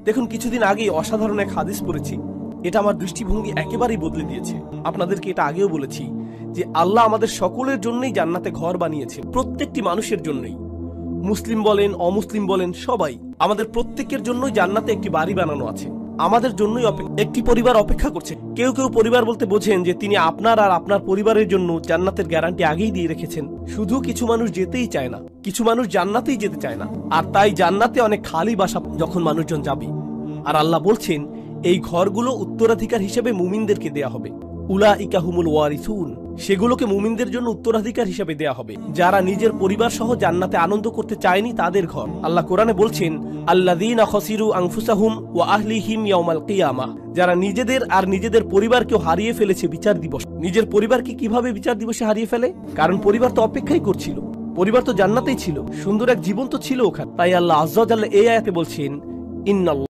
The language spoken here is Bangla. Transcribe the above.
দেখুন, কিছুদিন আগেই অসাধারণ এক হাদিস পড়েছি, এটা আমার দৃষ্টিভঙ্গি একেবারেই বদলে দিয়েছে। আপনাদেরকে এটা আগেও বলেছি যে আল্লাহ আমাদের সকলের জন্যই জান্নাতে ঘর বানিয়েছে, প্রত্যেকটি মানুষের জন্যই, মুসলিম বলেন অমুসলিম বলেন সবাই, আমাদের প্রত্যেকের জন্যই জান্নাতে একটি বাড়ি বানানো আছে, আমাদের জন্যই একটি পরিবার অপেক্ষা করছে। কেউ কেউ পরিবার বলতে বোঝেন যে তিনি আপনার আর আপনার পরিবারের জন্য জান্নাতের গ্যারান্টি আগেই দিয়ে রেখেছেন। শুধু কিছু মানুষ যেতেই চায় না, কিছু মানুষ জান্নাতেই যেতে চায় না, আর তাই জান্নাতে অনেক খালি বাসা যখন মানুষজন যাবে। আর আল্লাহ বলছেন এই ঘরগুলো উত্তরাধিকার হিসেবে মুমিনদেরকে দেয়া হবে। উলাইকা হুমুল ওয়ারিসুন, সেগুলোকে মুমিনদের জন্য উত্তরাধিকার হিসেবে দেয়া হবে। যারা নিজের পরিবার সহ জান্নাতে আনন্দ করতে চায়নি তাদের ঘর। আল্লাহ কোরআনে বলছেন আল্লাযীনা খাসিরু আনফুসাহুম ওয়া আহলিহিম ইয়াওমাল কিয়ামাহ, যারা নিজেদের আর নিজেদের পরিবারকেও হারিয়ে ফেলেছে বিচার দিবস। নিজের পরিবারকে কিভাবে বিচার দিবসে হারিয়ে ফেলে? কারণ পরিবার তো অপেক্ষাই করছিল, পরিবার তো জান্নাতেই ছিল, সুন্দর এক জীবন তো ছিল ওখানে। তাই আল্লাহ আযজা ওয়া জাল্লা এই আয়াতে বলছেন ইন্নাল্লাহ